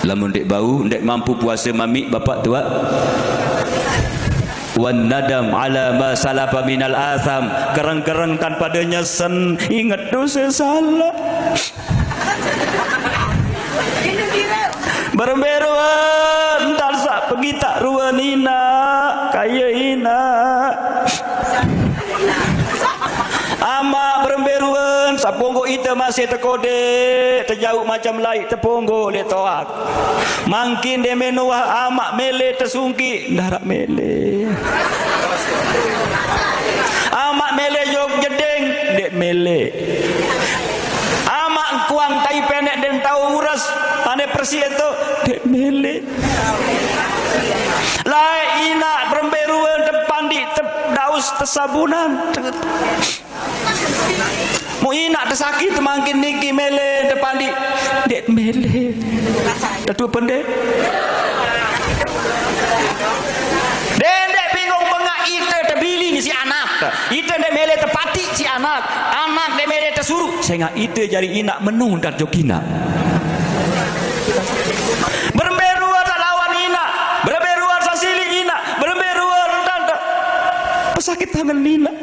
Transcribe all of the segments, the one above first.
lamun dek bau dek mampu puasa mami bapak tua wan nadam ala ma salafa minal atham, kerang-kerang tanpa adanya sen, ingat dosa salah berberuan tak sak pergi tak ruan ina kaya ina ama berberuan saponggo ita masih terkode terjauh macam lain terponggo le toak mangkin de menuah amak mele tersungki darak mele amak mele jog jedeng dek mele amak kuang tai pendek dan tahu uras ane persi itu dek mele lai ina berberuan tepandi daus tesabunan mu ina tersakit mangkin niki mele tepandi dek mele tetu pendek dendek bingung bengak ite terbili ni si anak ite dek mele tepati si anak dek mele tersuruh sehingga ite jari ina menung dan jokina berberuan lawan ina berberuan sasili ina berberuan tanda pesakit tangan ina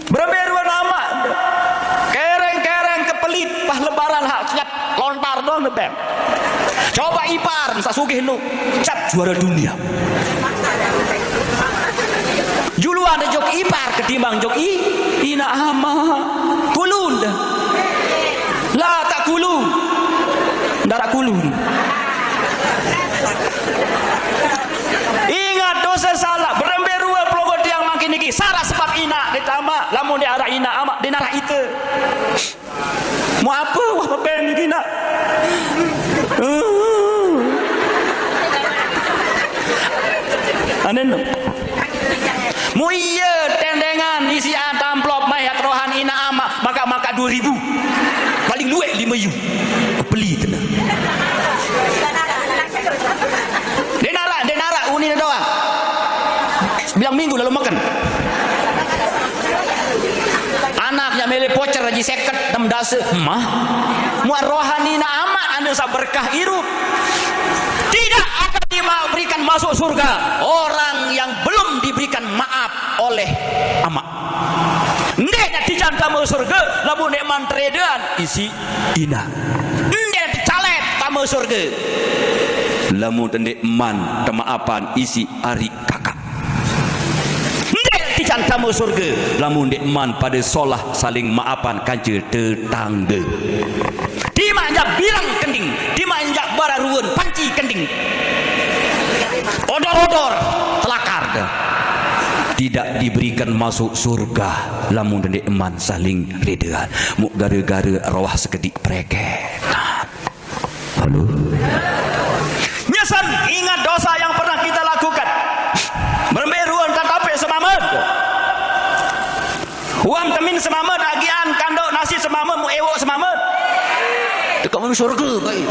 berberuan amak kereng-kereng kepelit pas lebaran hak siap lontar dong nebeng coba ipar sasugih nu cap juara dunia juluan ada jok ipar ketimbang jok ina ama kulun dah lah tak kulun darak kulun ingat dosa salah beremberua pelogot yang makin niki sarah sebab ina ditama lamun dia arah ina amak dinarah itu mau apa wah pen niki nak anen mu iya tendengan isi amplop mayat rohan ina amak maka 2000 paling luwek 5 yu beli tenang denara uni doang bilang minggu lalu makan anaknya mele pocer haji seket 6 dasa mah muat rohani na amat anda sa berkah hirup tidak akan diberikan masuk surga orang yang belum diberikan maaf oleh amak ndek nak dicanta masuk surga lamun nek mantredan isi ina ndek dicalet tamu surga lamun ndek man temaapan isi ari kakak ndek dicanta masuk surga lamun ndek man pada solah saling maafan kanca tetangga dimanjak birang kending dimanjak bararuan panci kending odor-odor telakar dah tidak diberikan masuk surga lamun dan eman saling redean mu gara-gara arwah sekedik preket halo nyesan ingat dosa yang pernah kita lakukan bermeruan tatape semamet uang temin semamet agian kandok nasi semamet mu ewok semamet dekat mu surga baik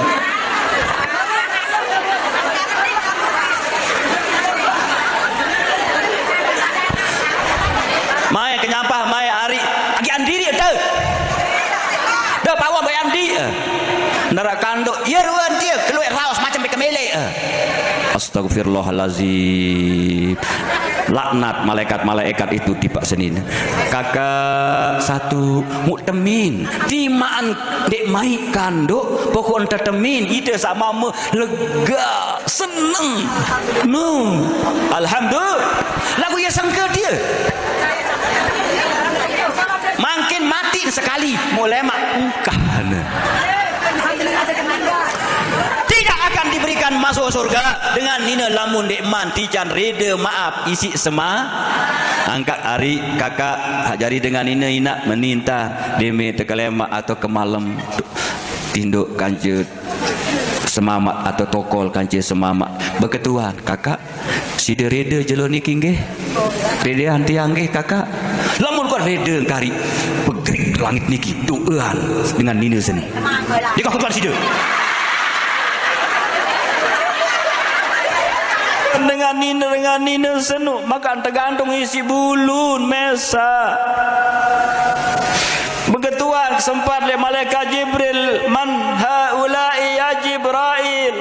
mai kenyampah mai hari agi andiri ada dah bawa bayi andi nara kandok ya ruan dia keluar raus macam kemele astagfirullahalazim laknat malaikat-malaikat itu di Pak Senin kakak satu muktemin timaan dek mai kandok pokok enta temin ide sama lega seneng no alhamdulillah lagu ya sangka dia makin mati sekali mulai ungkah tidak akan diberikan masuk surga dengan nina lamun dek man tijan reda maaf isi sema angkat hari kakak jari dengan nina ina meninta demi tekelemak atau kemalam tinduk kancut semamat atau tokol kanci semamat berketuan kakak sida reda jelo niki nggih reda antiang nggih kakak lamun kau reda kari pegrik langit niki doan dengan nina seni jika ketuan sida dengan nina senu maka tergantung isi bulun mesa begituan sempat le malaikat Jibril man haula'i ya Jibril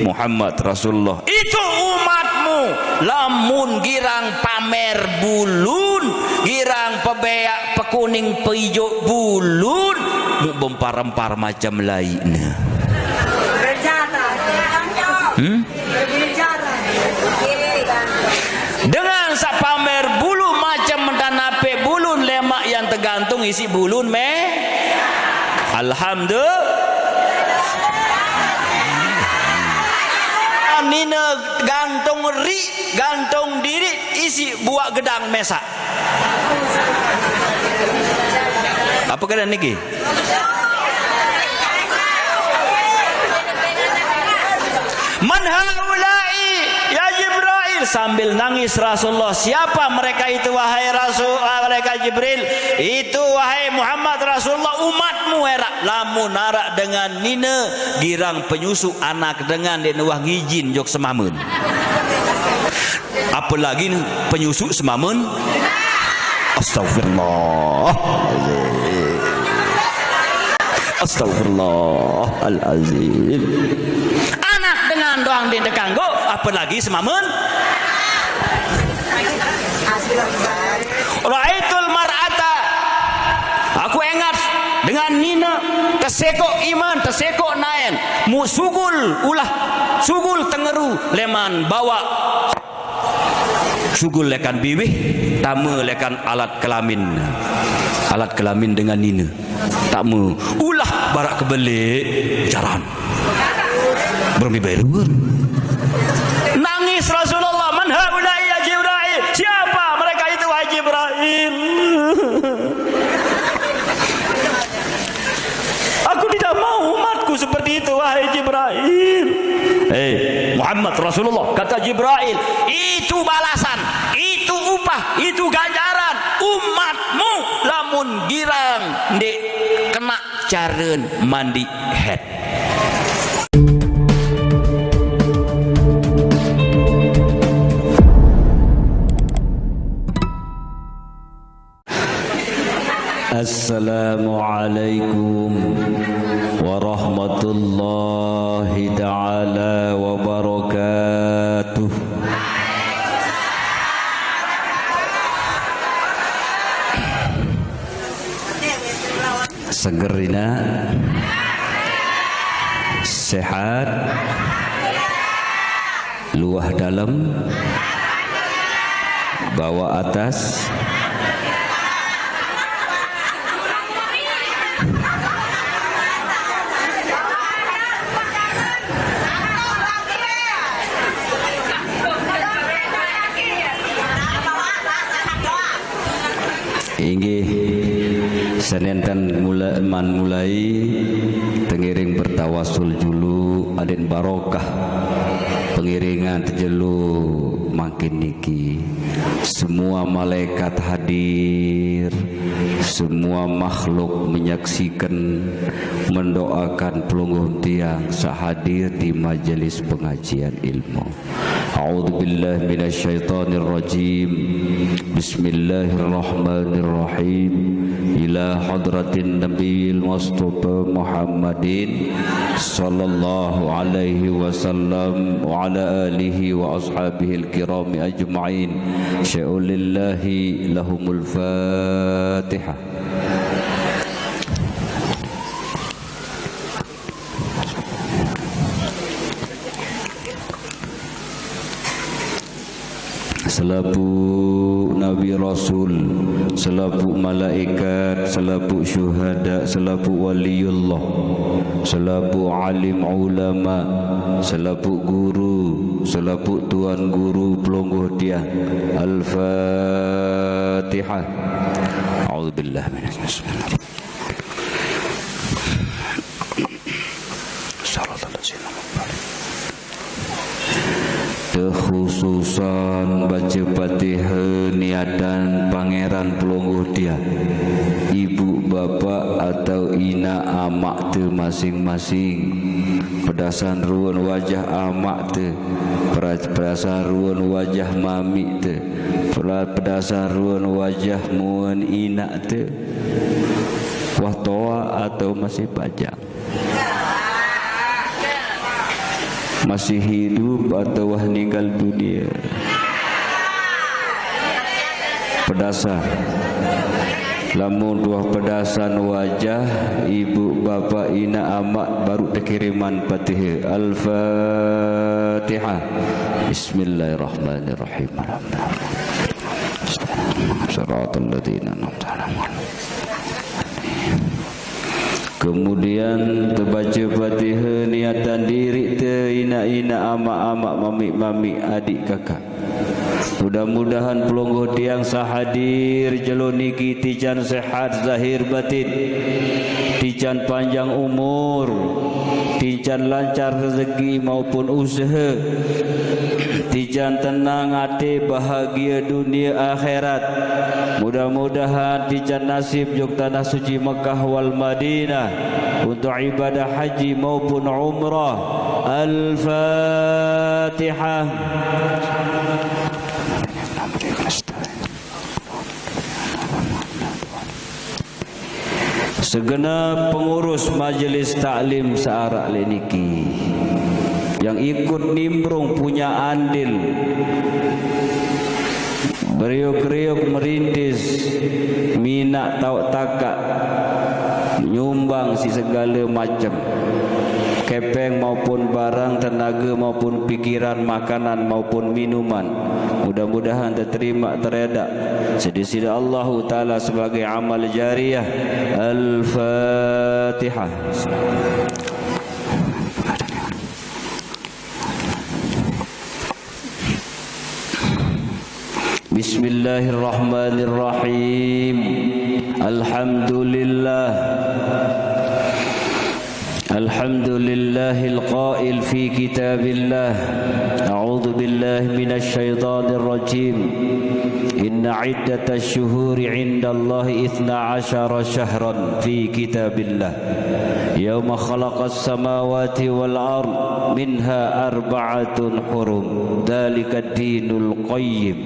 Muhammad Rasulullah itu umatmu lamun girang pamer bulun, girang pebeak pekuning peijo bulun, mu bempar-empar macam lainnya. Dengan sa pamer bulu macam mendanape bulun lemak yang tergantung isi bulun alhamdulillah. Nina gantung gantung diri isi buat gedang mesak. Apa kalian niki? Man haula'i ya Jibril, sambil nangis Rasulullah, siapa mereka itu wahai Rasul, mereka Jibril itu wahai Muhammad Rasulullah, umatmu era lamun narak dengan nina girang penyusu anak dengan dia nuah ngijin jok semamun, apalagi penyusu semamun. Astagfirullah, astagfirullahalazim. Anak dengan doang di dekanggo apalagi semamun. Ra'aitul mar'ata, aku ingat dengan nina terseko iman terseko naen musugul ulah sugul tengeru leman bawa sugul lekan bibih tamu lekan alat kelamin dengan nina tamu ulah barak kebelik jaran bermibairun nangis Rasulullah. Man haulai ya Jibril, siapa mereka itu wahai Jibril? Aku tidak mau umatku seperti itu wahai Jibril. Muhammad Rasulullah, kata Jibril, itu balasan, itu upah, itu ganjaran umatmu lamun girang dek kena caren mandi head. Assalamualaikum warahmatullahi ta'ala wabarakatuh. Segerina sehat luah dalam bawah atas inggih senenten mulai tengiring bertawasul julu aden barokah pengiringan terjelu makin niki semua malaikat hadir, semua makhluk menyaksikan, mendoakan pelungguh tiang sahadir di majelis pengajian ilmu. A'udzubillahi minasyaitonir rajim. Bismillahirrahmanirrahim. Ila hadratin nabiyil mustafa Muhammadin sallallahu alaihi wasallam wa ala alihi wa ashabihil kirami ajma'in. Sya'ulillahi lahumul Fatihah. Selabu Nabi Rasul, selabu malaikat, selabu syuhada, selabu waliullah, selabu alim ulama, selabu guru, selabu tuan guru pelungguh dia. Al-Fatihah. A'udzubillah minasyaitonir rajim. Khususan baca Fatihah niatan pangeran pelungguh dia, ibu bapa atau ina amak tu masing-masing, pedasan ruan wajah amak tu, pedasan ruan wajah mami tu, pedasan ruan wajah muan ina tu, wah toa atau masih pajang. masih hidup atau meninggal dunia. Pedasa lamun dua pedasan wajah ibu bapa ina amak baru terkiriman Fatihah. Al-Fatihah. Bismillahirrahmanirrahim. Shiratal ladzina an'amta 'alaihim. Kemudian terbaca Fatihah, niatan diri te ina-ina amak-amak mami-mami adik kakak. Mudah-mudahan pelungguh tiang sahadir jelo niki tijan sehat zahir batin, tijan panjang umur, tijan lancar rezeki maupun usaha, tijan tenang hati bahagia dunia akhirat. Mudah-mudahan tijan nasib juk tanah suci Mekah wal Madinah untuk ibadah haji maupun umrah. Al-Fatihah. Segenap pengurus majlis taklim searak leniki yang ikut nimbrung punya andil beriuk-riuk merintis minak tauk takak nyumbang si segala macam kepeng maupun barang, tenaga maupun pikiran, makanan maupun minuman. Mudah-mudahan terterima teredak sedi-sedi Allah Ta'ala sebagai amal jariyah. Al-Fatihah. Bismillahirrahmanirrahim. Alhamdulillah. Alhamdulillahil qail fi kitabillah. A'udzu billahi minasy syaithanir rajim. Inna 'iddatash syuhuri 'indallahi 12 syahran fi kitabillah. Yauma khalaqas samawati wal ard minha arba'atun hurum. Dzalikad dinul qayyim.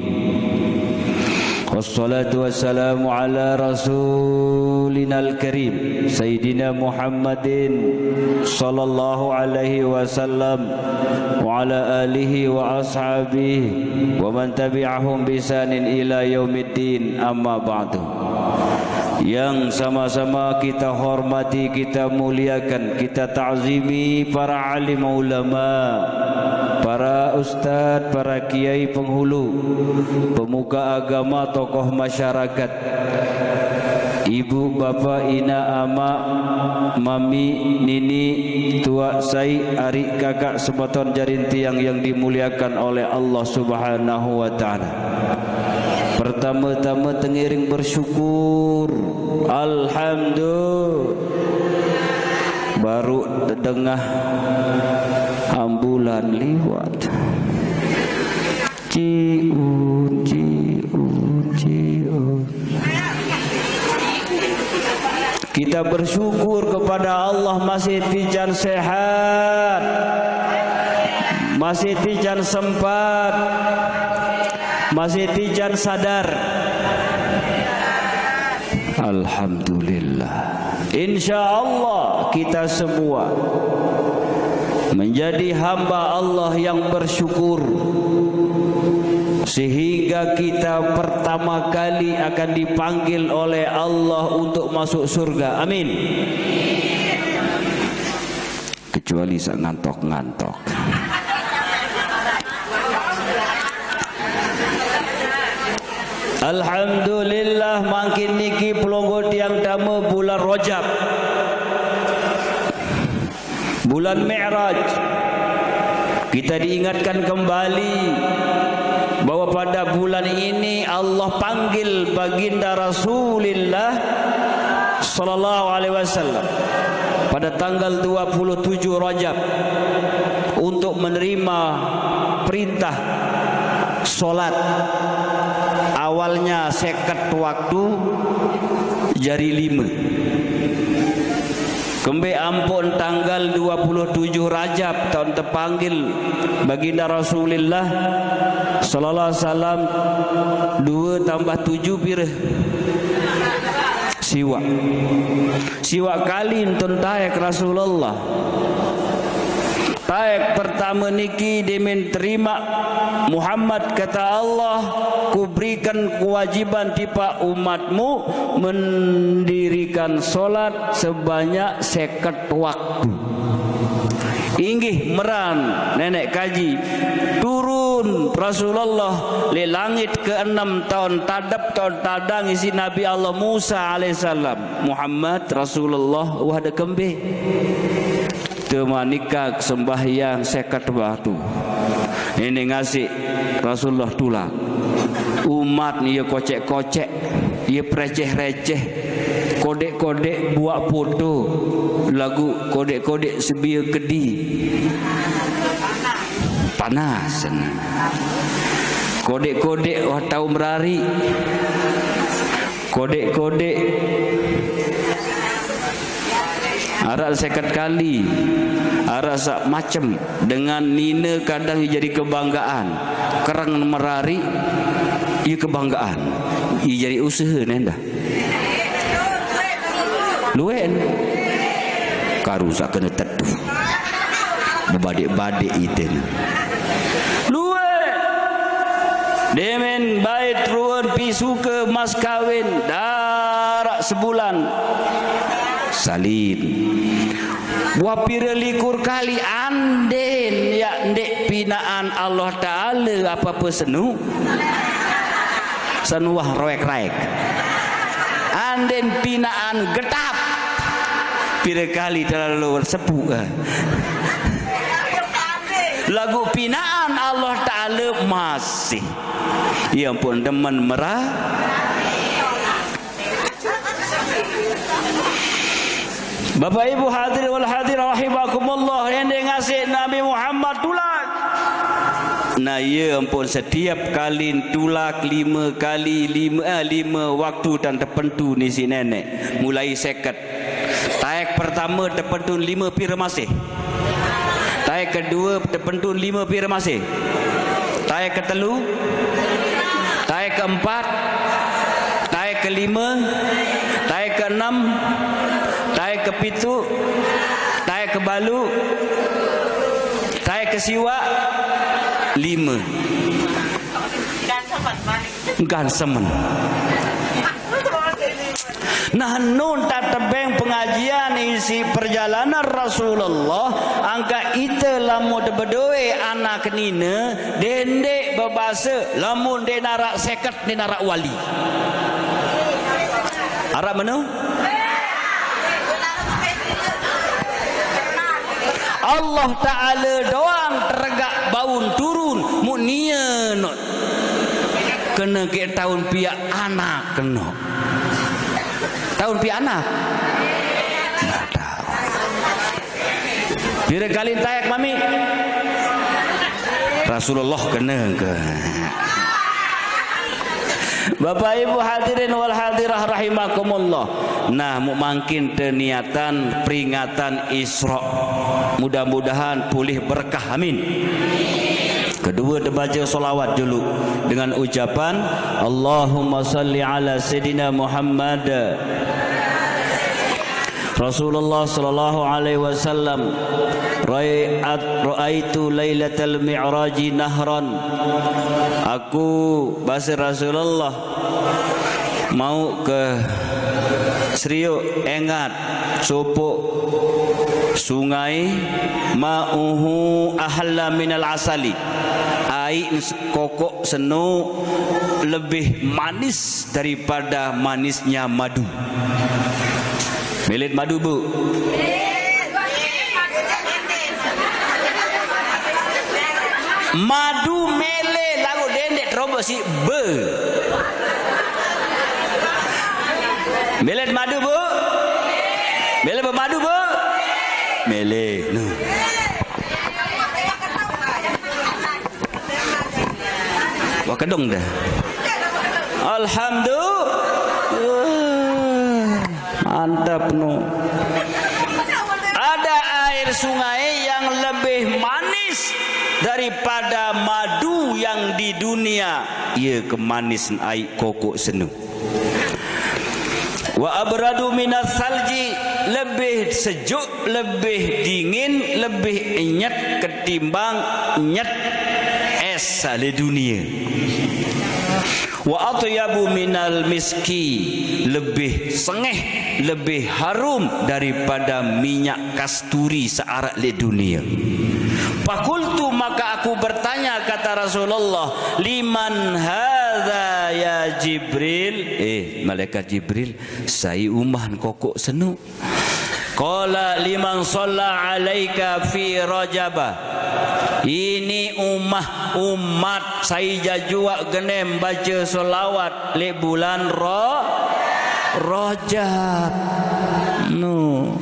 Wassalatu wassalamu ala rasulinal karim Sayyidina Muhammadin sallallahu alaihi wasallam wa ala alihi wa ashabihi wa man tabi'ahum bisanin ila yaumiddin. Amma ba'du. Yang sama-sama kita hormati, kita muliakan, kita ta'zimi para alim ulama, para ustaz, para kiai penghulu, pemuka agama, tokoh masyarakat, ibu, bapa, ina, ama, mami, nini, tua, sai, arik, kakak, sebaton jarin tiang yang dimuliakan oleh Allah Subhanahu wa ta'ala. Pertama-tama tengiring bersyukur. Alhamdulillah. Baru tengah ambulan liwat. Ciun, ciun, ciun. Kita bersyukur kepada Allah masih tijan sehat, masih tijan sempat, masih tijan sadar. Alhamdulillah. InsyaAllah kita semua menjadi hamba Allah yang bersyukur, sehingga kita pertama kali akan dipanggil oleh Allah untuk masuk surga. Amin. Kecuali sak ngantok-ngantok. Alhamdulillah makin niki pelonggo tiang dama bulan Rajab, bulan Mi'raj. Kita diingatkan kembali bahwa pada bulan ini Allah panggil baginda Rasulullah sallallahu alaihi wasallam pada tanggal 27 Rajab untuk menerima perintah solat. Awalnya seket waktu jari 5. Kembe ampun tanggal 27 Rajab tahun terpanggil baginda Rasulullah sallallahu alaihi wasallam 2 tambah 7 birah siwak. Siwak kali entun taek Rasulullah taek pertama niki demen terima Muhammad kata Allah, ku berikan kewajiban tipa umatmu mendirikan solat sebanyak 50 waktu. Inggih meran nenek kaji turun Rasulullah le langit ke-6 tahun tadang isi Nabi Allah Musa alaihissalam. Muhammad Rasulullah wahda kembe temanikah sembahyang 50 waktu. Ini ngasih Rasulullah tulak. Umat ni ia kocek-kocek, ia receh-receh, kodek-kodek buat foto lagu kodek-kodek sebia kedi panas, kodek-kodek wah tahu merari, kodek-kodek arak sekat kali, arak sak macam dengan nina kadang jadi kebanggaan, kerang merari ia kebanggaan, ia jadi usaha nenda luen karu sak kena tetu berbadik-badik itu luen demen bait ruan pisu ke mas kawin darak sebulan salin wapira likur kali anden ya ndek pinaan Allah Ta'ala apa-apa senu senuah roek-roek anden pinaan getap pira kali terlalu sepu lagu pinaan Allah Ta'ala masih ia pun demen merah. Bapak Ibu hadir wal hadir rahimakumullah, yang ngasih Nabi Muhammad tulak. Nah ia ampun setiap kali tulak 5 kali 5 waktu dan tertentu ni si nenek mulai seket. Taek pertama tertentu 5 pira masih. Taek kedua tertentu 5 pira masih. Taek ketelu, taek keempat, taek kelima, taek keenam, taek kepitu, taek kebalu, taek kesiwa 5. Gan semen. Nah nun tak tebeng pengajian isi perjalanan Rasulullah angka ite lamun bedoe anak nina dendek bebasa lamun de narak seket de narak wali. Arab mana? Allah Ta'ala doang tergak baun turun mu'nian kena ke tahun pihak anak kena tahun pihak anak tak tahu bila kali tayak mami Rasulullah kena ke Bapak Ibu hadirin wal hadirah rahimakumullah. Nah mungkin niatan peringatan Isra mudah-mudahan pulih berkah amin. Kedua terbaca solawat dulu dengan ucapan Allahumma salli ala Sayyidina Muhammad Rasulullah sallallahu alaihi wasallam ra'aitu lailatal mi'raji nahran. Aku bahasa Rasulullah mau ke Seriuk engat sopok sungai ma'uhu ahla minal asali, air kokok senu lebih manis daripada manisnya madu. Milit madu bu. Madu mele lagu dendek terobos si be. Milit madu bu. Mele bermadu bu. Mele. No. Wah kedong dah. Alhamdulillah. Mantap no. Ada air sungai yang lebih manis daripada madu yang di dunia. Ia kemanis air kokok senu. Wa abradu minas salji, lebih sejuk, lebih dingin, lebih enyet ketimbang nyet es di dunia. Wa atyabu minal miski, lebih sengih, lebih harum daripada minyak kasturi searak di dunia. Fakultu, maka aku bertanya, kata Rasulullah, liman hadza ya Jibril? Malaikat Jibril, saya umah kokok senu. Qala liman shalla alaika fi Rajabah. Ini umat saya jua genem baca selawat le bulan Rajab. No.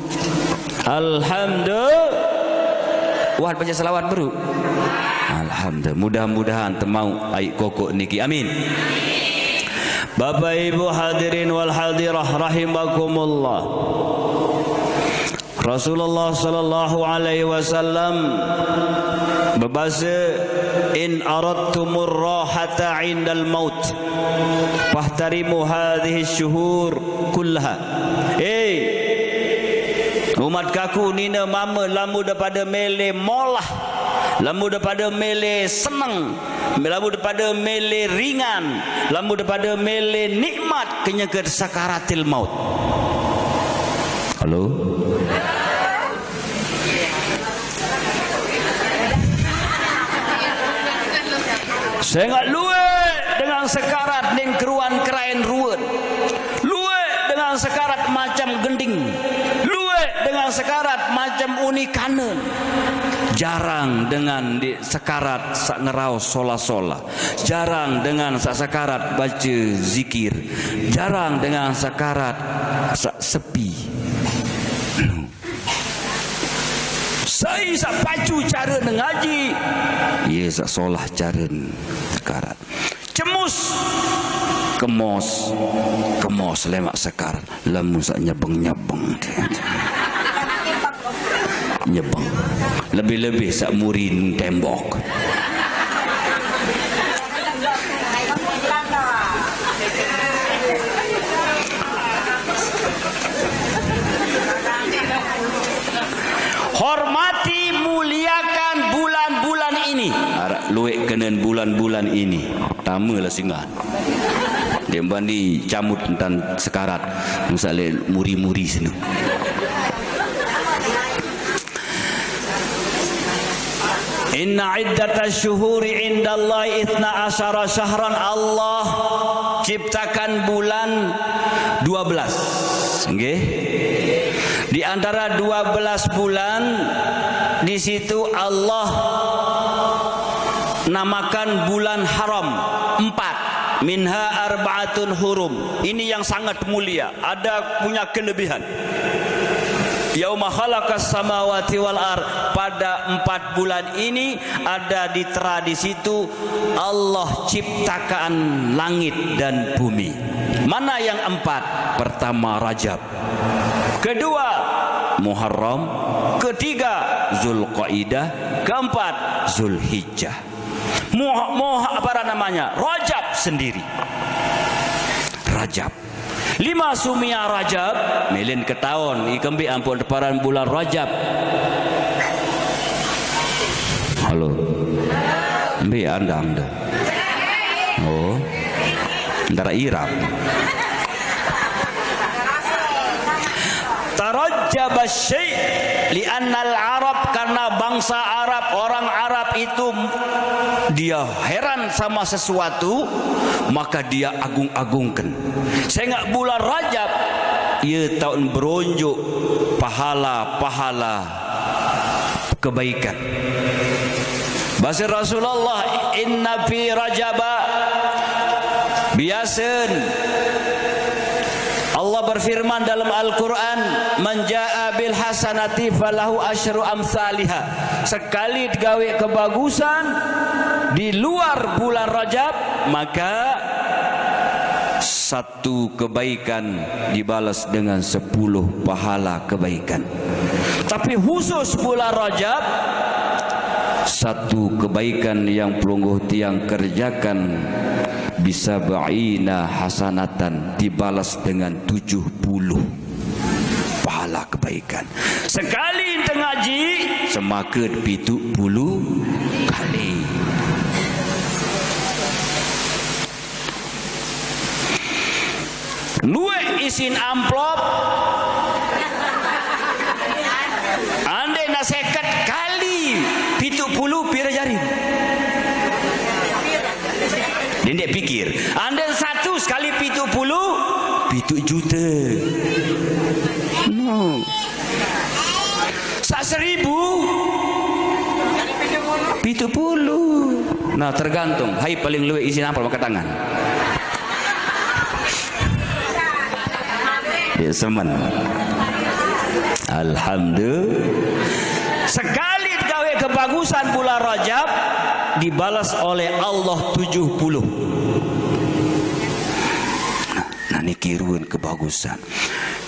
Alhamdulillah. Wah, baca selawat baru. Alhamdulillah. Mudah-mudahan temau ai kokok niki. Amin. Bapak Ibu hadirin wal hadirah rahimakumullah. Rasulullah sallallahu alaihi wasallam berbahasa, in aradtumur rahata 'indal maut fahtarimu hadhihi syuhur kullaha. Umat kaku nina mama lamu daripada mele molah, lamu daripada mele senang, lamu daripada mele ringan, lamu daripada mele nikmat kenya ke sakaratil maut. Halo? Saya ingat luwe dengan sekarat ning keruan kerain ruwen. Luwe dengan sekarat macam gending. Luwe dengan sekarat macam uni kanen. Jarang dengan di sekarat sak ngerau sola-sola. Jarang dengan sak sekarat baca zikir. Jarang dengan sekarat sak sepi. Saya sak pacu cara ngaji. Ya sak solah cara sekarat. Cemus kemos lemak sekarat. Lemu sak nyebeng nyebeng. Lebih-lebih sak murin tembok. Hormati, muliakan bulan-bulan ini. Arak luek kenen bulan-bulan ini. Tamalah singgah. Dia bandi camut tentang sekarat. Misalnya muri-muri sini. Inna iddatash syuhuri indallahi 12 syahran. Allah ciptakan bulan 12. Nggih. Di antara 12 bulan di situ Allah namakan bulan haram 4. Minha arba'atun hurum. Ini yang sangat mulia, ada punya kelebihan. Yauma khalaqas samawati wal ard, pada 4 bulan ini ada ditera di situ Allah ciptakan langit dan bumi. Mana yang 4? Pertama Rajab, kedua Muharram, ketiga Zulqaidah, keempat Zulhijjah. Apa namanya? Rajab sendiri. Rajab. 5 sumia Rajab, melin ke tahun, ikembi ampun deparan bulan Rajab. Halo. Mbi anda. Oh. Antara Iraq. Tarajjaba syai' li'annal Arab, karena bangsa Arab, orang Arab itu dia heran sama sesuatu maka dia agung-agungkan. Saya ingat bulan Rajab, ia tahun beronjuk pahala-pahala kebaikan. Bahasa Rasulullah, inna fi Rajaba, biasan Allah berfirman dalam Al-Quran, man jaa bil hasanati falahu asyru amsalihha. Sekali gawe kebagusan di luar bulan Rajab, maka 1 kebaikan dibalas dengan 10 pahala kebaikan. Tapi khusus bulan Rajab, 1 kebaikan yang pelungguh tiang kerjakan bisa ba'ina hasanatan, dibalas dengan 70 pahala kebaikan. Sekali ente ngaji semakin 70 kali. Luwe isin amplop ande na 50 kali 70 pira jari. Dendek pikir ande 1 sekali 70 7 juta. No. Sak 1000 70. Nah tergantung. Hai paling luwe isin amplop angkat tangan. Ya semen. Alhamdulillah. Sekali gawe kebagusan bulan Rajab dibalas oleh Allah 70. Nah niki ruan kebagusan.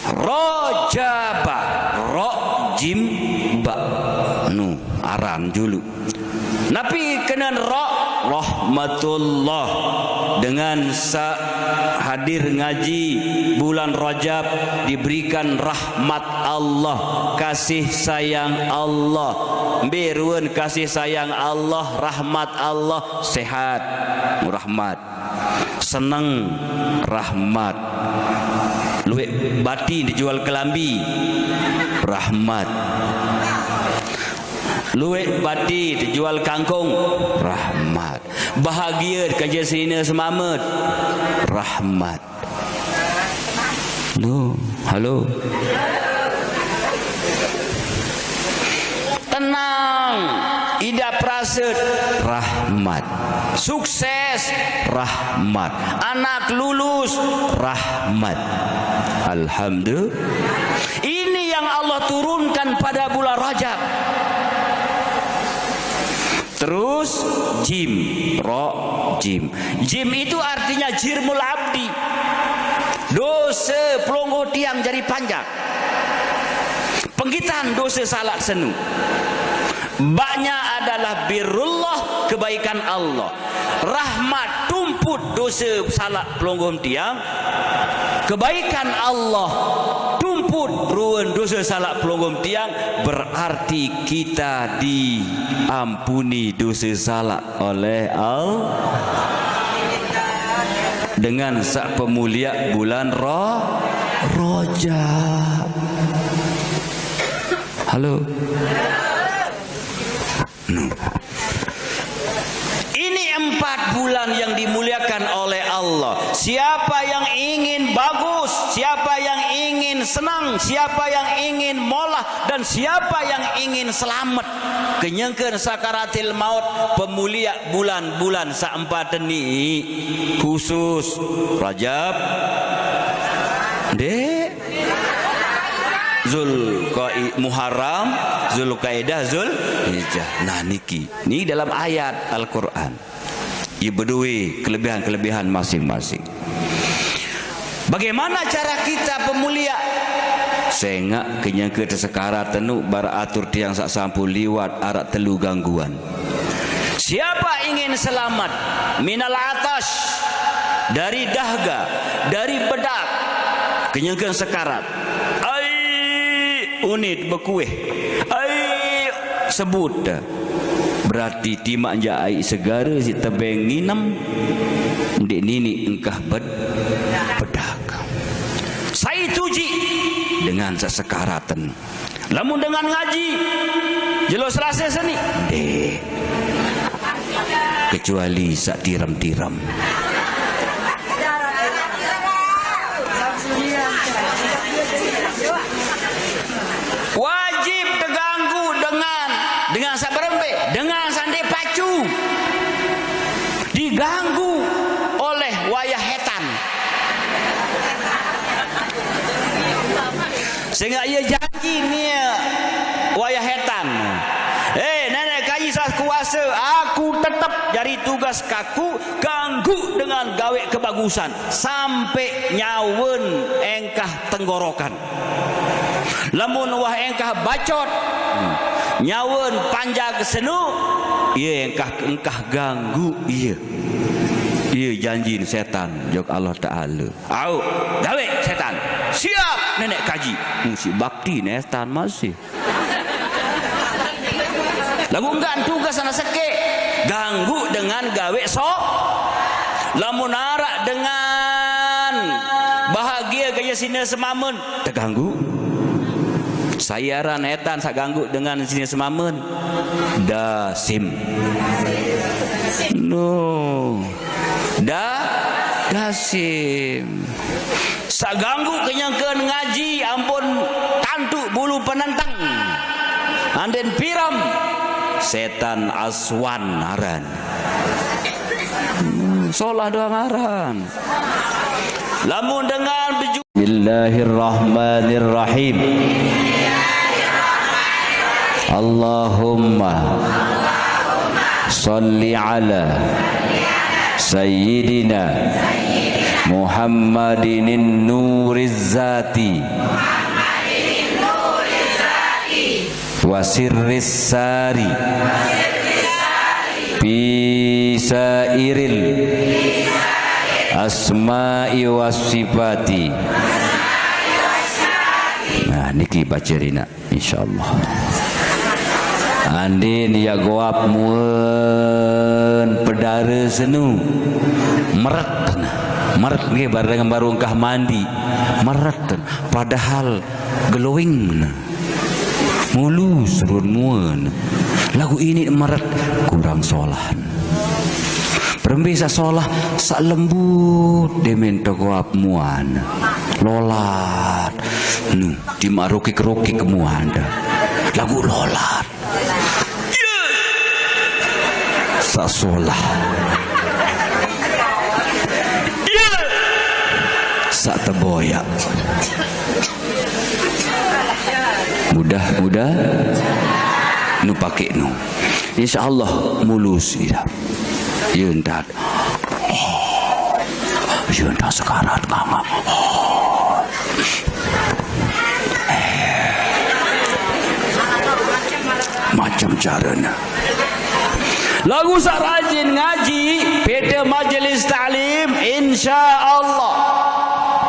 Rajaba, ro jim ba. Nu aran dulu. Nabi kena ro rahmatullah dengan hadir ngaji bulan Rajab diberikan rahmat Allah, kasih sayang Allah. Beruan kasih sayang Allah, rahmat Allah, sehat rahmat, senang rahmat, luwe bati dijual kelambi rahmat, luwe bati dijual kangkung rahmat, bahagia kerja sini semamat rahmat. Halo. Tenang, ida praset rahmat, sukses rahmat, anak lulus rahmat. Alhamdulillah. Ini yang Allah turunkan pada bulan Rajab. Terus jim, ro jim. Jim itu artinya jirmul abdi, dosa pelonggo tiang jadi panjang, penggitan dosa salat senu. Baknya adalah birrullah, kebaikan Allah. Rahmat tumput dosa salat pelonggo tiang, kebaikan Allah tumput ruan dosa salat pelonggo tiang. Berarti kita diampuni dosa salat oleh Allah dengan sak pemulia bulan Rajab. Halo. Ini 4 bulan yang dimuliakan oleh Allah. Siapa yang ingin bagus, siapa yang ingin senang, siapa yang ingin molah, dan siapa yang ingin selamat kenyengkeun sakaratil maut, pemulia bulan-bulan saempat ini khusus Rajab, Muharram, Zulqaidah, Zulhijjah. Nah niki, ini dalam ayat Al-Quran. Ia berdua kelebihan-kelebihan masing-masing. Bagaimana cara kita pemulia? Sengak kenyangke sekarat tenu baratur tiang sak sampu liwat arak telu gangguan. Siapa ingin selamat minal atash, dari dahga, dari bedak, kenyangkeun sekarat. Unit berkuih sebut berarti timak jai segara si tebeng nginam dek nini engkah bedak. Saya tuji dengan sesekaratan, lamun dengan ngaji jelas rasa seni dek, kecuali sak tiram-tiram. Wajib terganggu dengan sabarembe, dengan sandi pacu, diganggu oleh wayah hetan, sehingga ia janji nia wayah hetan, nenek kayi sah kuasa, aku tetap jadi tugas kaku ganggu dengan gawe kebagusan sampai nyawen engkah tenggorokan. Lamun wah engkah bacot nyawen panjang senu, iya engkah ganggu iya. Ia janji setan jok Allah Ta'ala. Au, gawe setan. Siap nenek kaji. Si bakti setan masih. Lagu enggak tugas sana seke. Ganggu dengan gawe lamun arak dengan bahagia gaya sini semamun terganggu. Sayaran etan saganggu dengan sini semamun dasim no dasim saganggu kenyangkeun ngaji ampun tantu bulu penentang anden piram setan aswan aran solah doang aran lamun dengan beju. Bismillahirrahmanirrahim. Allahumma salli ala sayyidina Muhammadin nuriz zati wa sirris sari bisairil asma'i wasifati. Nah niki bacerina insyaallah. Andin ya goap mun pedare senu meret nggih bareng barungkah mandi meret padahal glowing mulus runun lagu ini meret kurang solah perembisa solah sak lembut demen goap muan lolat nu dimaruki keruki kemuanda lagu lolat sasolah sak teboyak mudah-mudah nu pake nu insyaallah mulus ida yeuntat yeuntat sekarat mama macam caranya lagu sarajin ngaji beda majelis ta'lim insyaallah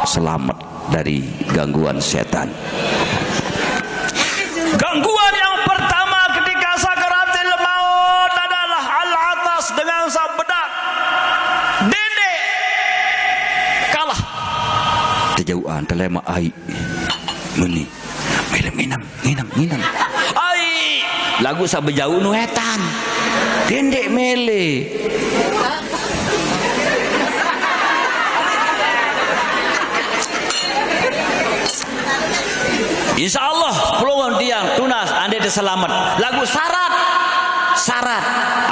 selamat dari gangguan setan. Gangguan yang pertama ketika sakaratul maut adalah al-atas dengan sabedak dede kalah terjauhan telema ai meni nginam ai lagu sabejauh nu etan dendek mele insyaallah 10 tiang tunas ande selamat lagu syarat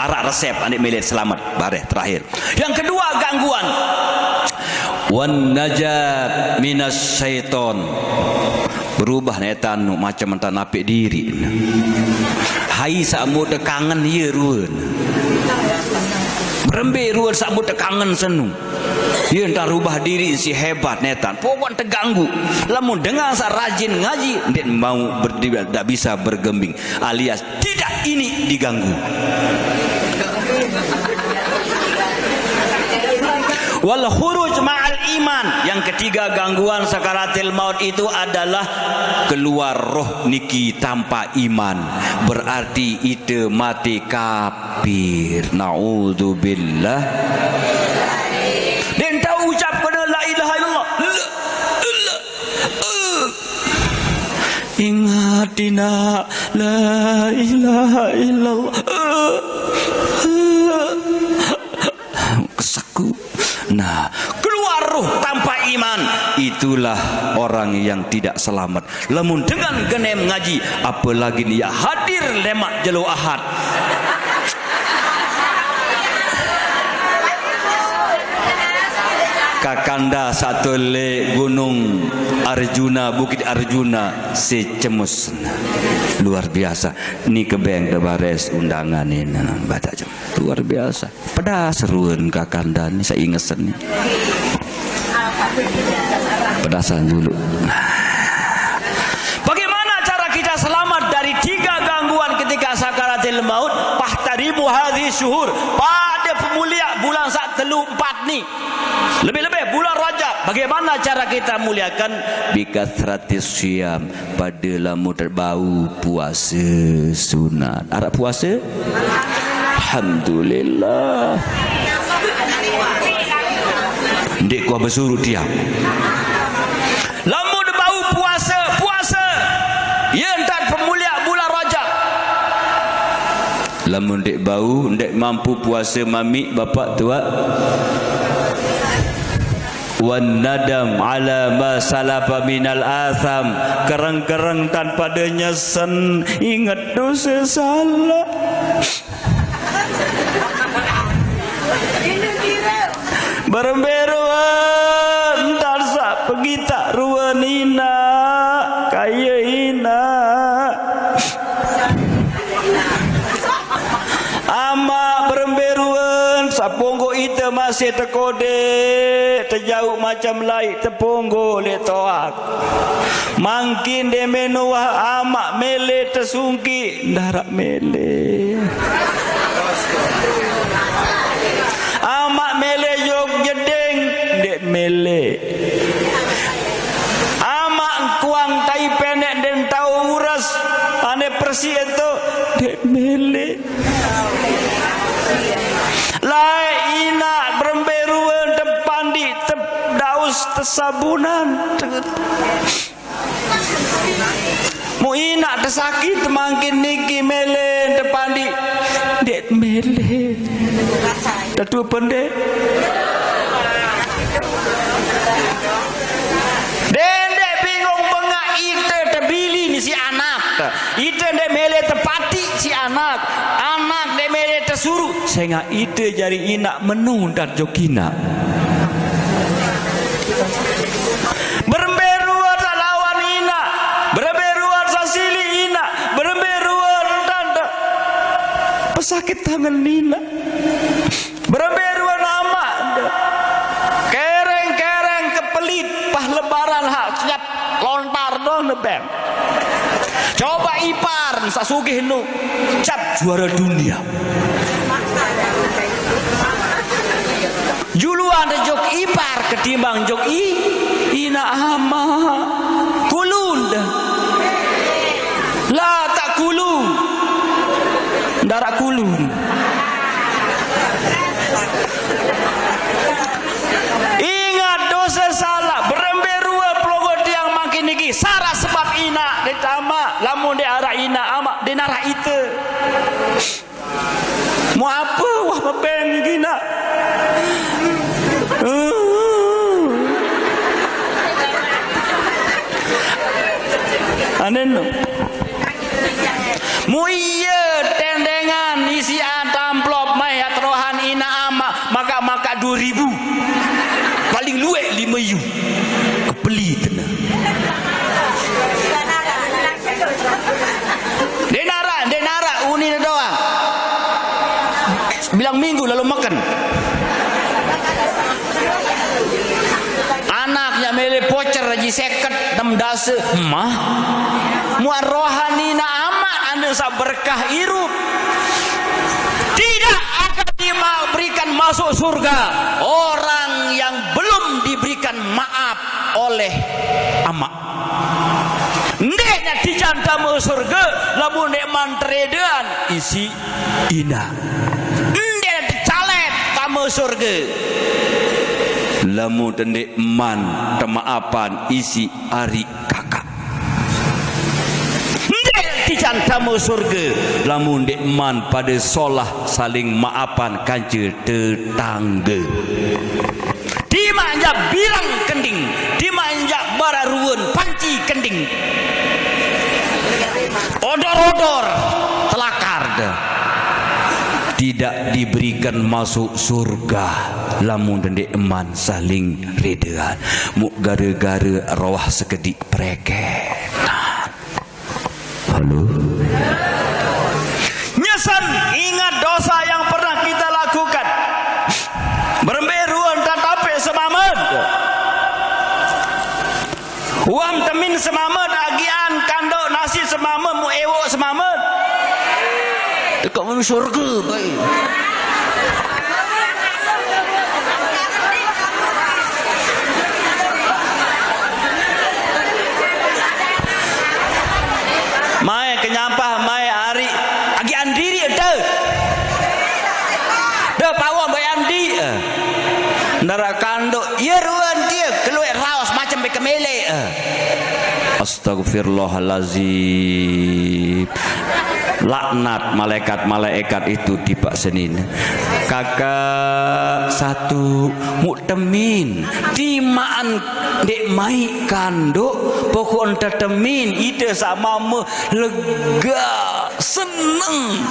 arak resep ande milik selamat bareh terakhir yang kedua gangguan wan najat minas syaiton berubah netan macam entan apik diri hai samud kangen ieu rueun berembe rueun samud kangen senu ieu entar rubah diri si hebat netan pokok terganggu lamun dengan sa rajin ngaji ndet mau tidak bisa bergembing alias tidak ini diganggu. Wal khuruj ma'al iman yang ketiga gangguan sakaratil maut itu adalah keluar roh niki tanpa iman berarti itu mati kafir naudzubillah dan tahu ucap kena la ilaha illallah ingatina la ilaha illallah kesaku. Nah, keluar ruh tanpa iman itulah orang yang tidak selamat. Lamun dengan genem ngaji, apalagi dia hadir lemak jelo ahad. Kakanda satu le gunung Arjuna, Bukit Arjuna secemus luar biasa. Ni kebeng debares undangan ini baca jam luar biasa. Pedas seruan kakanda ni saya ingat ni. Pedasan dulu. Bagaimana cara kita selamat dari 3 gangguan ketika sakaratil maut? Fahtarimu hadhihi syuhur. Pada pemulia bulan saat 3-4 ni. Lebih-lebih bulan Rajab. Bagaimana cara kita muliakan? Bikathratis syam, pada lamu terbau puasa sunat. Arab puasa? Alhamdulillah. Dek gua bersuruh diam. Lamu bau puasa. Ya entar pemulia bulan Rajab. Lamun dek bau, dek mampu puasa mami bapak tua. Wan nadam ala ma salafa minal atham, kerang-kerang tanpa ada nyesen, ingat dosa salah. Berberuan tak sa pergi tak ruan ina kaya ina ama berberuan saponggo ita masih terkode terjauh macam lain terponggo le toak mangkin de menuah amak mele tersungki darak mele amak mele jog jedeng dek mele amak kuang tai pendek dan tahu uras ane persi itu dek mele lai ina beremberuan tepandi daus tesabunan mu ina tersakit mangkin niki mele tepandi dek mele tetua pendek dendek bingung bengak ite terbili ni si anak ite dek mele tepati si anak dek mele tersuruh sehingga ite jari inak menu dan jokina berberuan sa lawan inak berberuan sa sili inak berberuan dan pesakit tangan inak berberuan amat kereng-kereng kepelit pas lebaran hak siap lontar dong nebeng coba ipar sasugih nu cap juara dunia juluan ada jok ipar ketimbang jok ina ama kulun lah tak kulun darak kulun ingat dosa salah beremberua pelogo tiang makin niki sarah sebab ina ditama lamun dia arah ina amak dia narah ite mau apa wah beben gina anen no mu iya tendengan isi amplop mayat rohan ina ama maka 2000 paling luek 5 yu kepeli tena denara uni doang bilang minggu lalu makan anaknya mele pocer raji seket 6 dasa mah muar rohani na amat anda sa berkah irup tidak akan diberikan masuk surga orang yang belum diberikan maaf oleh amak ndeknya dijanta masuk surga lamun nek mantredean isi ina ndek dicalet kamu surga lamu tendek man temaapan isi ari kakak ndek dijanta masuk surga lamun dek man pada solah saling maapan kanca tetangga dimanja birang kending dimanja bararuun panci kending odor-odor telakar dah tidak diberikan masuk surga lamun dendek eman saling redean muk gara-gara rawah sekedik prekenan halo nyesan ingat dosa yang pernah kita lakukan beremberuan tatape semamet uam temin semamet agian kandok nasi semamet mu ewok semamet dekat mana surga baik Nara kanduk ya ruan dia keluar raus macam bekemele. Astagfirullahalazim. Laknat malaikat-malaikat itu tiba Senin. Kakak satu muktemin timaan dek mai kanduk pokok enta temin ide sama me lega seneng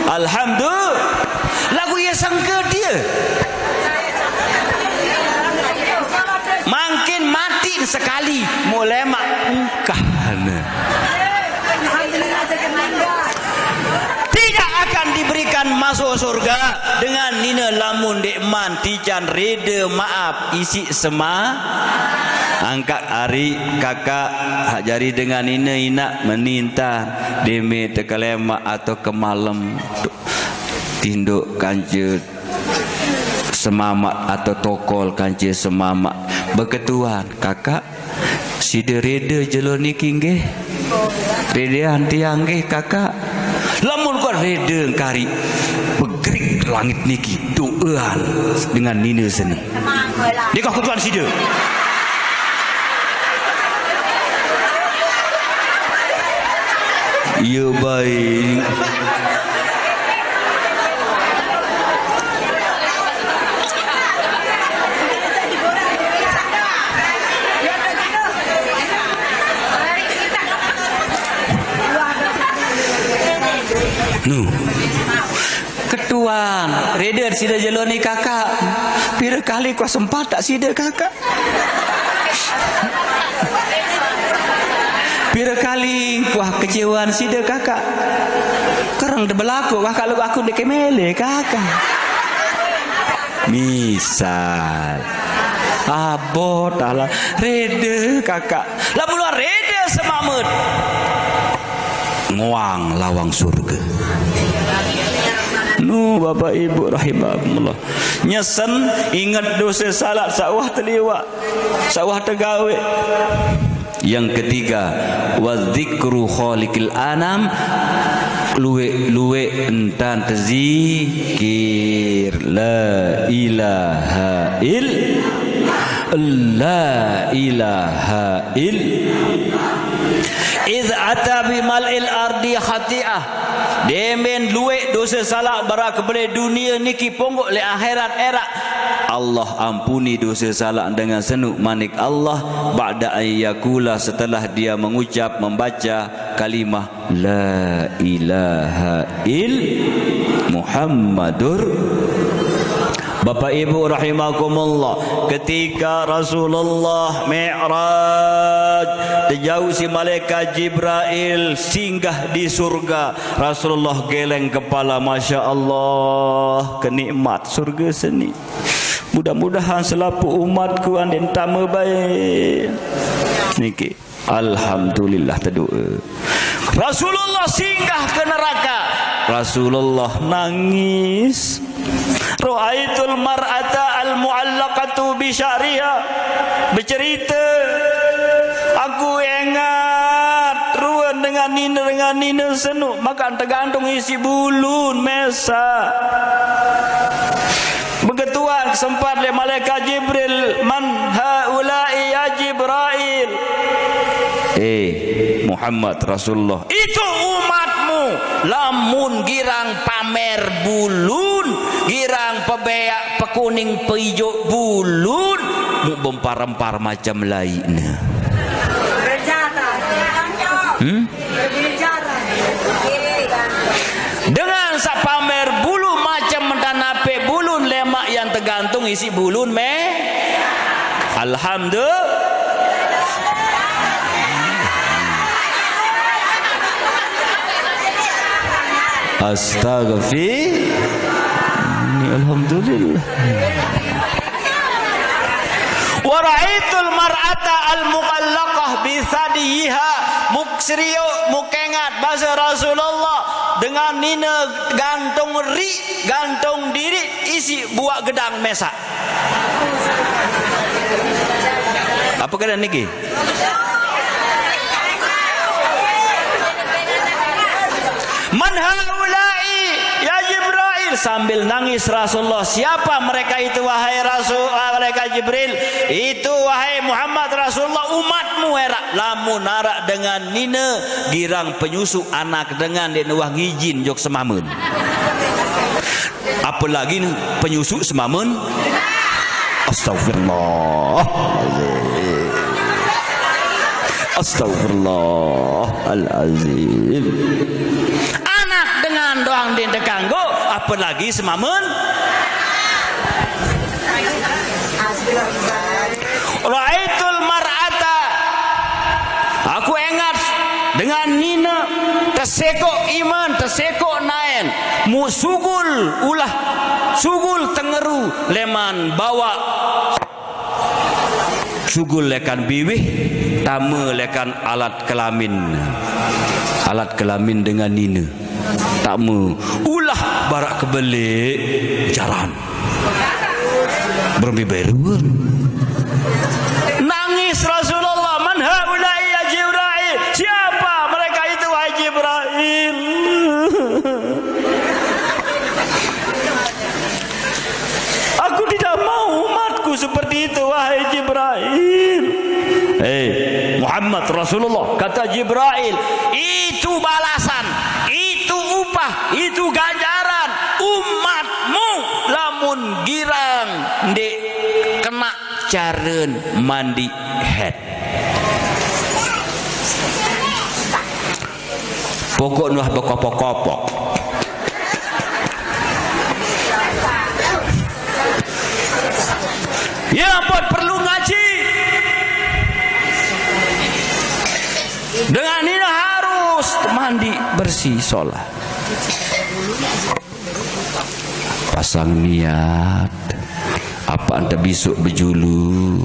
alhamdulillah lagu ya sangka dia makin mati sekali mulai mak ungkahana tidak akan diberikan masuk surga dengan nina lamun dek man tijan reda maaf isi sema angkat hari kakak hak jari dengan nina inak meninta deme tekalema atau kemalam tinduk kancut semamak atau tokol kancut semamak berketuan kakak sida reda jelon niki nggih reda anti anggih kakak lamun kau reda kari bergerik langit niki doaan dengan nina seni dia kau ketuan sida ya baik ketuan reda sida jeloni kakak pira kali kau sempat tak sida kakak pira kali kuah kecewaan sida kakak kerang de berlaku wah kalau aku de kemele kakak misal abot ala reda kakak lah puluhan reda semamut nguang lawang surga Bapak Ibu rahimahumullah nyesen ingat dosa salat sawah terliwat sawah tergawe. Yang ketiga wa dzikru khaliqil anam luwe entan terzikir la ilaha Iz ata bi mal'il ardi khati'ah demen luwe dosa salah bara kepada dunia niki ponggok le akhirat era Allah ampuni dosa salah dengan senuk manik Allah ba'da ayyakula setelah dia mengucap membaca kalimah la ilaha Muhammadur. Bapak Ibu rahimakumullah, ketika Rasulullah Mi'raj terjauh si malaikat Jibril singgah di surga, Rasulullah geleng kepala, Masya Allah, kenikmat surga seni. Mudah-mudahan selapu umatku andin tama baik niki. Alhamdulillah terdoa. Rasulullah singgah ke neraka, Rasulullah nangis. Ra'aitul mar'ata al-mu'allaqatu bi sya'riha, bercerita aku ingat ruan dengan nina senuk makan tergantung isi bulun mesa. Begituan sempat oleh malaikat Jibril, man haula'i ya Jibril, Muhammad Rasulullah, itu umatmu lamun girang pamer bulun, girang pebeak pekuning peijo bulun, mu bempar-empar macam lainnya. Dengan sak pamer bulu macam mendanape bulun lemak yang tergantung isi bulun Alhamdulillah. Astaghfir. Alhamdulillah. Wa ra'aitul mar'ata al-muqallaqah bi thadiha, muksriyo mukengat bahasa Rasulullah dengan nina gantung gantung diri isi buat gedang mesak. Apa kena niki? Man haula'i ya Jibril, sambil nangis Rasulullah. Siapa mereka itu wahai Rasul, mereka Jibril? Itu wahai Muhammad Rasulullah umatmu era. Lamun narak dengan nina girang penyusu anak dengan dia nuah ngijin jok semamun. Apalagi penyusu semamun. Astagfirullah. Astagfirullahalazim. Anak dengan doang di dekanggo, apalagi semamun. Ra'aitul mar'ata. Aku ingat dengan nina terseko iman, terseko naen, musugul ulah sugul tengeru leman bawa sugul lekan biwih tame lekan alat kelamin dengan nina tame ulah barak kebelik jaran berbiberuan nangis Rasulullah. Man haulai ya Jibril? Siapa mereka itu wahai Jibril? Aku tidak mau umatku seperti itu wahai Jibril. Muhammad Rasulullah kata Jibril, itu balasan, itu upah, itu ganjaran umatmu lamun girang ndek kena caren mandi head. Pokok nuah bekopok-kopok. Ya ampun, perlu ngaji. Dengan ini harus mandi bersih sholat. Pasang niat. Apa anda besok berjulu?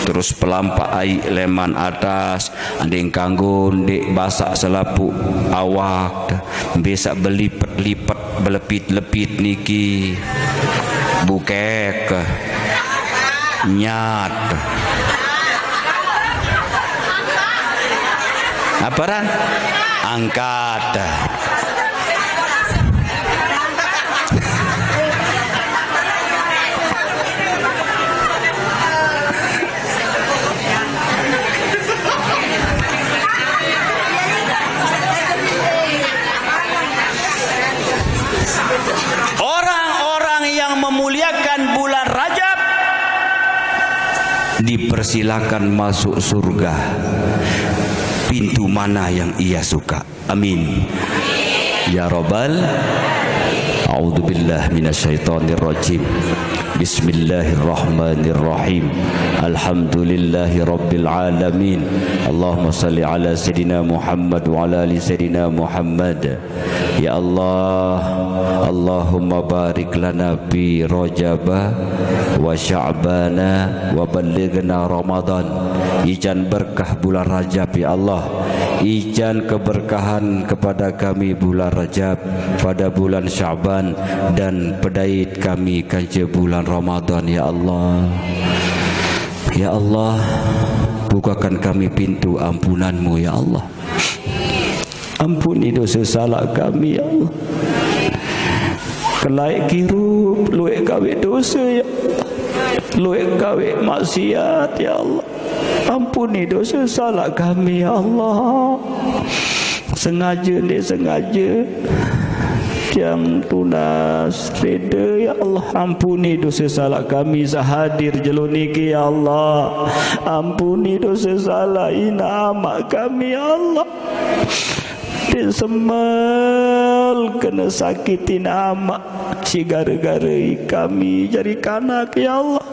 Terus pelampak air leman atas, anding kanggun, dek basak selapuk awak, besak belipet-lipet, belepit-lepit niki, bukek, nyat. Apa ran? Angkat. Orang-orang yang memuliakan bulan Rajab dipersilakan masuk surga. Pintu mana yang ia suka. Amin. Ya Rabbal. A'udzubillah minasyaitonirrajim. Bismillahirrahmanirrahim. Alhamdulillahi rabbil alamin. Allahumma salli ala Sayyidina Muhammad wa ala ali Sayyidina Muhammad. Ya Allah, Allahumma barik lana fi Rajaba wa Sya'bana wa ballighna Ramadan. Ijan berkah bulan Rajab ya Allah. Ijan keberkahan kepada kami bulan Rajab, pada bulan Sya'ban, dan pedait kami kanca bulan Ramadan ya Allah. Ya Allah, bukakan kami pintu ampunanmu ya Allah. Ampuni dosa salah kami ya Allah. Kelai kirup luek gawe dosa ya Allah, luek gawe maksiat ya Allah. Ampuni dosa salah kami ya Allah. Sengaja ni sengaja, yang tunas reda ya Allah. Ampuni dosa salah kami sahadir jeluniki ya Allah. Ampuni dosa salah ina amak kami ya Allah. Disemal kena sakitin amak si gara-gara kami jadi kanak ya Allah.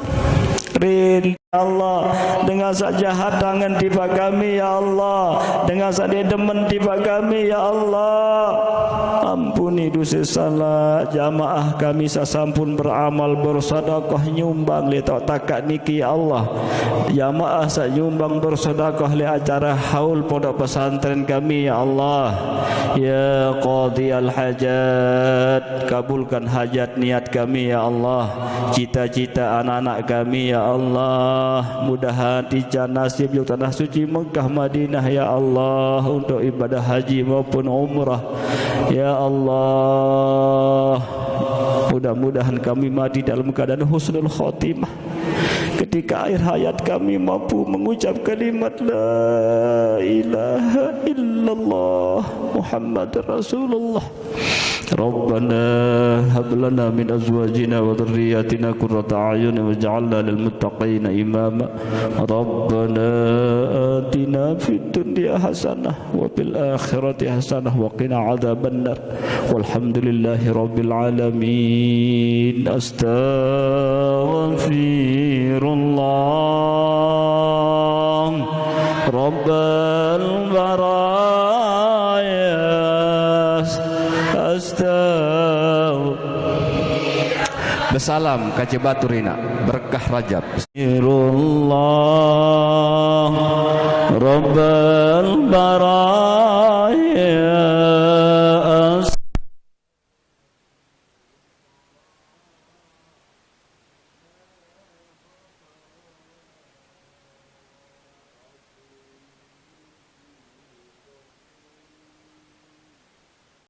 Rin ya Allah, dengan saja hadangan tiba kami ya Allah, dengan saja demen tiba kami ya Allah. Ampuni dosa salah jamaah kami sasampun beramal bersedekah nyumbang li tak takat niki ya Allah. Jamaah sak nyumbang bersedekah li acara haul pondok pesantren kami ya Allah. Ya qadhiyal hajat, kabulkan hajat niat kami ya Allah, cita-cita anak-anak kami ya Allah. Allah, mudahan tica nasib yuk tanah suci Mekah Madinah ya Allah untuk ibadah haji maupun umrah ya Allah. Mudah-mudahan kami mati dalam keadaan husnul khotimah. Ketika akhir hayat kami mampu mengucap kalimat La ilaha illallah Muhammad Rasulullah. Rabbana hab lana min azwajina wa dhurriyyatina qurrata a'yun waj'alna lil muttaqina imama. Rabbana atina fid dunya hasanah wa fil akhirati hasanah wa qina adzabannar. Walhamdulillahi rabbil alamin. Astaghfirullah Rabbal baraya. Bersalam kaca baturina berkah Rajab. Bismillah Rabbal baraya.